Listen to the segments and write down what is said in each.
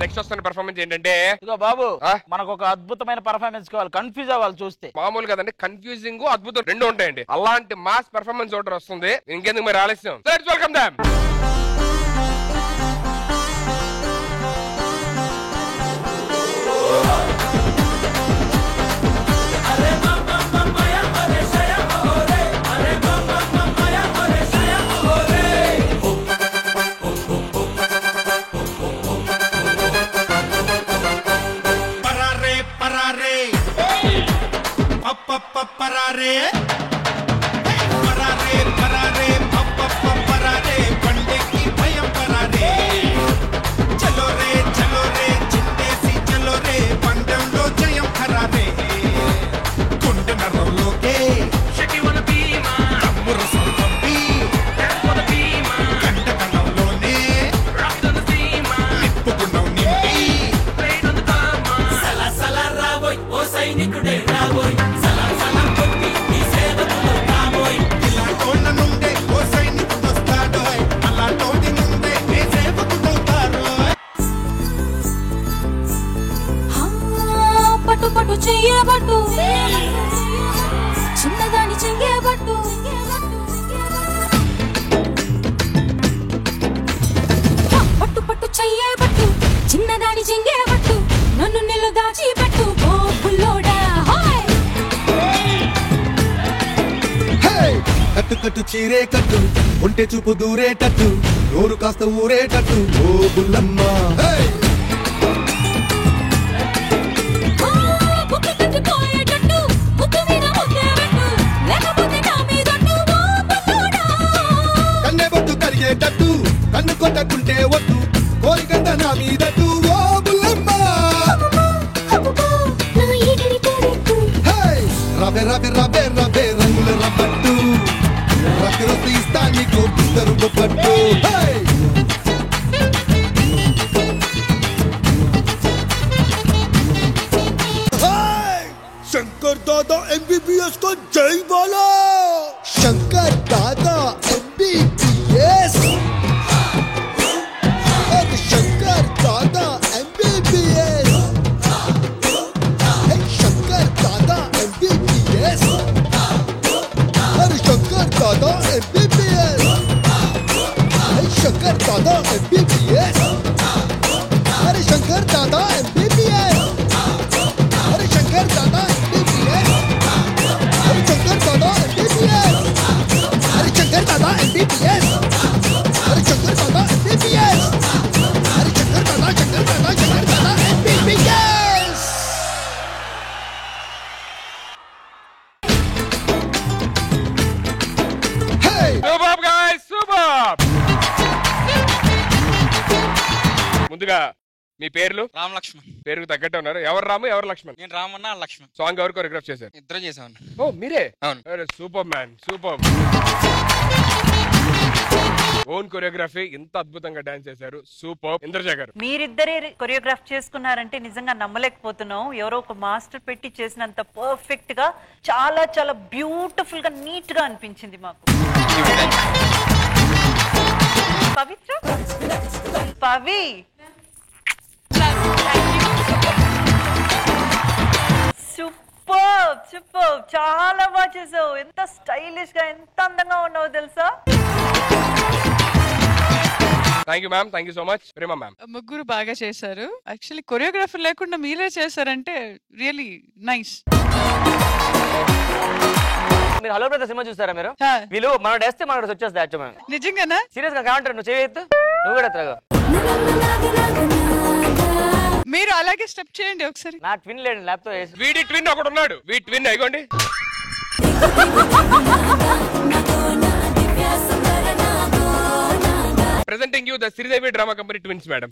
Next వస్తున్న performance ఏంటంటే ఇదో బాబు మనకు ఒక అద్భుతమైన పర్ఫార్మెన్స్ కావాలి, కన్ఫ్యూజ్ అవ్వాలి చూస్తే. మామూలు కదండి, కన్ఫ్యూజింగ్ అద్భుతం రెండు ఉంటాయండి. అలాంటి మాస్ పర్ఫార్మెన్స్ ఆర్డర్ వస్తుంది. ఇంకెందుకు మరి ఆలస్యం, లెట్స్ వెల్కమ్ దెం. పరారే పరారే పరారే పరారే పండేకి భయం పరారే చలో రే చిందేసి చలో రే పందెంలో జయం ఖరారే గుండె నరంలోకే తమ్ముర సంపంపి కంటకణంలోనే నిప్పుకున్నావు నింపి సలా సలా రాబోయ్ ఓ సైనికుడే రాబోయ్ పట్టు చెయ్యబట్టు చిన్నదాని చెయ్యబట్టు పట్టు పట్టు చెయ్యబట్టు చిన్నదాని చెయ్యబట్టు నన్ను నిలు దాచి పెట్టు ఓ పుల్లోడా కట్టు కట్టు చీరే కట్టు ఒంటె చూపు దూరేటట్టు నోరు కాస్త ఊరేటట్టు ఓ బుల్లమ్మ కరిగేటట్టు కన్ను కొట్టకుంటే వద్దు కోరికంత నా మీదట్టు ఓ బుల్లమ్మ రబే రబే రబే రబే రంగుల రబ్బట్టు రక్త ఇస్తా నీకు బిస్తరు బొబ్బట్టు शंकर दादा MBBS को जय बोलो शंकर दादा MBBS अरे शंकर दादा MBBS शंकर दादा MBBS अरे शंकर दादा MBBS शंकर दादा MBBS अरे शंकर दादा MBBS अरे शंकर दादा MBBS अरे शंकर दादा MBBS अरे शंकर दादा MBBS Hey super guys super. ముందుగా మీ పేర్లు? రామ్ లక్ష్మణ్. పేరుకు తగ్గట్టే ఉన్నారు. ఎవరు రాము ఎవరు లక్ష్మణ్? నేను రామన్న లక్ష్మణ్. సాంగ్ ఎవరు కొరియోగ్రాఫ్ చేశారు? ఇద్దరు చేసామన్న. ఓ మీరే? అవును. Super man super. Own choreography, ఇంత అద్భుతంగా డాన్స్ చేశారు. సూపర్. ఇంద్రజ గారు, మీరిద్దరే కొరియోగ్రాఫ్ చేసుకున్నారంటే నిజంగా నమ్మలేకపోతున్నాం. ఎవరో ఒక మాస్టర్ పెట్టి చేసినంత పర్ఫెక్ట్ గా చాలా చాలా బ్యూటిఫుల్ గా నీట్ గా అనిపించింది మాకు. పవిత్ర పవి సూపర్ సూపర్, చాలా బాగా చేసావు. ఎంత స్టైలిష్ గా ఎంత అందంగా ఉన్నావు తెలుసా. Thank you ma'am, thank you so much. Prema ma'am, ముగ్గురు బాగా చేశారు. యాక్చువల్లీ కొరియోగ్రాఫర్ లేకుండా మీరే చేశారంటే రియలీ నైస్. మీరు హలో బ్రదర్ సినిమా చూస్తారా మీరు? వీళ్ళు మనం వేస్తే మనకు వచ్చేస్తుంది యాక్చువల్. నిజంగానా? సీరియస్ గా కావంటారు. నువ్వు చేయొద్దు, నువ్వు కూడా ఎత్తగా. మీరు అలాగే స్టెప్ చేయండి ఒకసారి. నా ట్విన్ లేడు ల్యాప్తో. వీడి ట్విన్ ఒకడు ఉన్నాడు. వీ ట్విన్ అయిగోండి. Presenting you the Sridevi Drama Company twins, madam.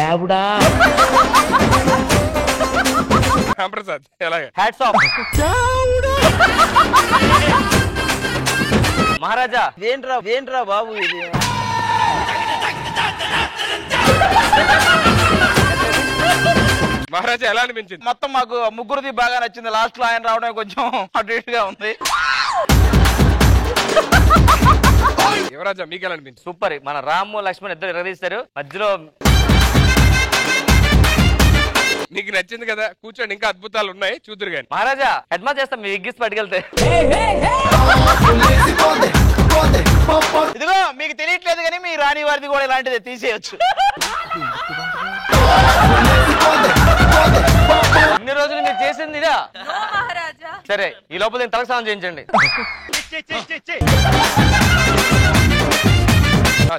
దేవుడా. ప్రసాద్ ఎలాగే హ్యాట్స్ ఆఫ్. మహారాజా ఏంట్రా బాబు ఇది? మహారాజా ఎలా అనిపించింది? మొత్తం మాకు ముగ్గురిది బాగా నచ్చింది. లాస్ట్ లో ఆయన రావడం కొంచెం అటు ఇటుగా ఉంది. యువరాజా మీకు ఎలా అనిపించింది? సూపర్. మన రాము లక్ష్మణ్ ఇద్దరు ఎరగదీస్తారు. మధ్యలో మీకు నచ్చింది కదా, కూర్చోండి, ఇంకా అద్భుతాలు ఉన్నాయి, చూదురు గాని. మహారాజా అడ్వాన్స్ చేస్తాం, మీ ఎగ్గిస్ పట్టుకెళ్తే. ఇదిగో మీకు తెలియట్లేదు కానీ మీ రాణి వారిది కూడా ఇలాంటిది తీసేయచ్చు. ఇన్ని రోజులు మీరు చేసింది ఇదా? సరే, ఈ లోపల నేను తలకు స్నానం చేయించండి.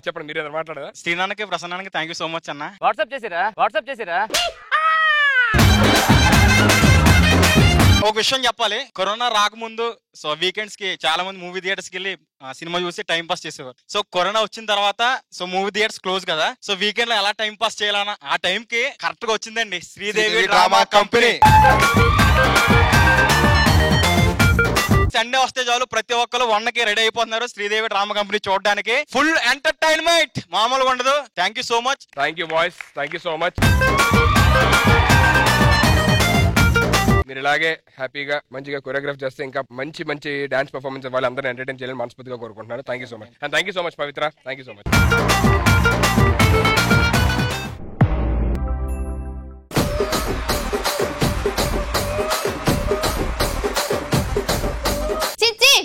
చెప్పండి, మీరు ఏదైనా మాట్లాడదా? శ్రీనాన్నకి ప్రసన్నానికి థ్యాంక్ యూ సో మచ్ అన్న. వాట్సాప్ చేసిరా. ఒక విషయం చెప్పాలి, కరోనా రాకముందు సో వీకెండ్స్ కి చాలా మంది మూవీ థియేటర్స్ కి వెళ్ళి సినిమా చూసి టైం పాస్ చేసేవారు. సో కరోనా వచ్చిన తర్వాత సో మూవీ థియేటర్స్ క్లోజ్ కదా, సో వీకెండ్ లో ఎలా టైం పాస్ చేయాలన్నా ఆ టైం కి కరెక్ట్ గా వచ్చిందండి శ్రీదేవి డ్రామా కంపెనీ. సండే వస్తే చాలు ప్రతి ఒక్కరు వన్నకి రెడీ అయిపోతున్నారు శ్రీదేవి డ్రామా కంపెనీ చూడడానికి. ఫుల్ ఎంటర్టైన్మెంట్ మామూలుగా ఉండదు. Thank you so much. Thank you boys, thank you so much. మీరు ఇలాగే హ్యాపీగా మంచిగా కొరియోగ్రాఫ్ చేస్తే ఇంకా మంచి మంచి డాన్స్ పర్ఫార్మెన్స్ వాళ్ళు అందరినీ ఎంటర్టైన్ చేయాలని మనస్ఫూర్తిగా కోరుకుంటున్నాను. Thank you so much. And thank you so much Pavitra. Thank you so much.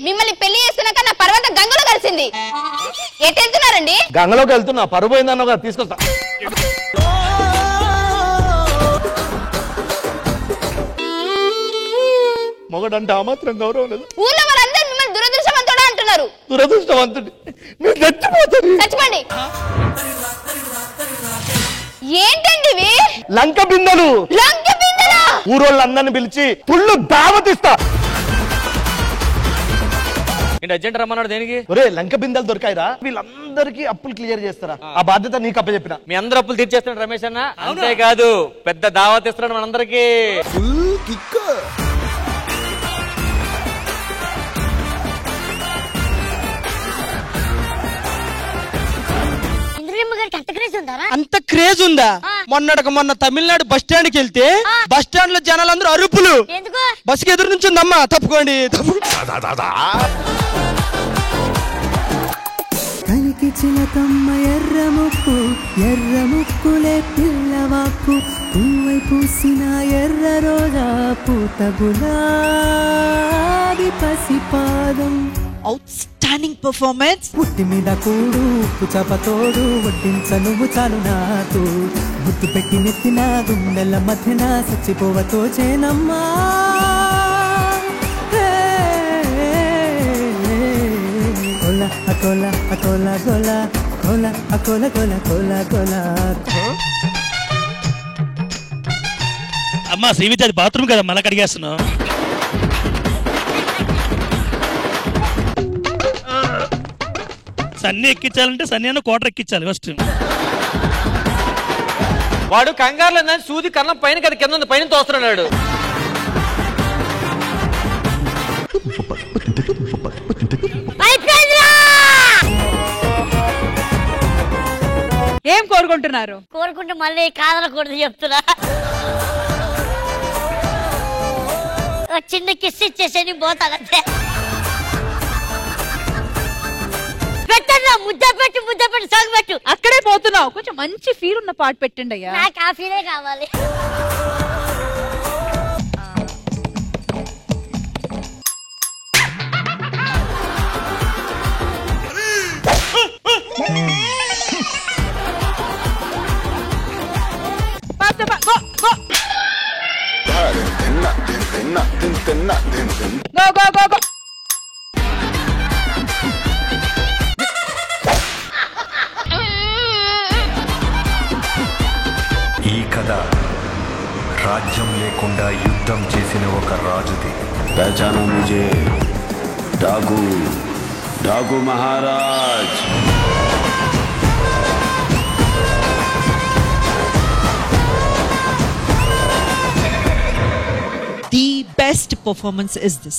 మిమ్మల్ని పెళ్లి చేసుకున్నాక నా పర్వతం గంగలో కలిసింది. ఎటు వెళ్తున్నారండి? గంగలోకి వెళ్తున్నా, పరువు పోయిందన్న తీసుకొస్తా. మొగడంటే ఆ మాత్రం గౌరవం లేదు. ఊళ్ళో వాళ్ళందరూ మిమ్మల్ని దురదృష్టవంతుడు అంటున్నారు. దురదృష్టవంతుడి, మీరు చచ్చిపోతారు. చచ్చిపోండి. ఏంటండి ఇవి? లంక బిందెలు. లంక బిందెలా? ఊరోళ్ళందరిని పిలిచి ఫుల్ దావతిస్తా. అర్జెంట్ రమ్మన్నాడు దేనికి? ఒరే లంక బిందెలు దొరికాయిరా, వీళ్ళందరికీ అప్పులు క్లియర్ చేస్తారా? ఆ బాధ్యత నీకు అప్పచెప్పిన. మీ అందరు అప్పులు తీర్చేస్తున్నాడు రమేష్ అన్న. అంతేకాదు పెద్ద దావత్ ఇస్తున్నాడు మనందరికి. అంత క్రేజ్ ఉందా? మొన్న తమిళనాడు బస్ స్టాండ్ కి వెళ్తే బస్ స్టాండ్ లో జనాలందరూ అరుపులు. బస్కి ఎదురు నుంచి ఉందమ్మా, తప్పుకోండి. కలికి చిలకమ్మ ఎర్ర ముక్కులే పిల్లవాకు, పువ్వై పూసిన ఎర్ర రోజా పూత గులాబీ పసిపాదం. Outstanding performance. పుట్టి మీద కూడు ఉప్పు చపతోడు వడ్డించ నువ్వు చాలు నాకు, గుర్తు పెట్టి నెత్తిన గుండెల మధ్యన చచ్చిపోవతో చేనమ్మా. అకోలా అకోలా గోలా కోలా అకోలా గోలా కోలా గోలా. అమ్మా శ్రీవిద్య, అది బాత్రూమ్ కదా, మళ్ళీ కడిగేస్తున్నావు. సన్నీ ఎక్కించాలంటే సన్నీ అన్న కోటర్ ఎక్కించాలి ఫస్ట్. వాడు కంగారులో సూది కన్నం పైన కదా కింద పైన తోస్తున్నాడు. ఏం కోరుకుంటున్నారు? కోరుకుంటే మళ్ళీ కాదనకూడదు చెప్తున్నా. చిన్న కిస్ ఇచ్చేసి పోతానంతే. పెట్టన్నా, ముద్ద పెట్టి సాగు పెట్టు. అక్కడే పోతున్నావు, కొంచెం మంచి ఫీల్ ఉన్న పాట పెట్టండి అయ్యా. నాకు ఆ ఫీలే కావాలి. ఈ కథ రాజ్యం లేకుండా యుద్ధం చేసిన ఒక రాజుది. పహచానా ముझे, डाकू महाराज. the best performance is this.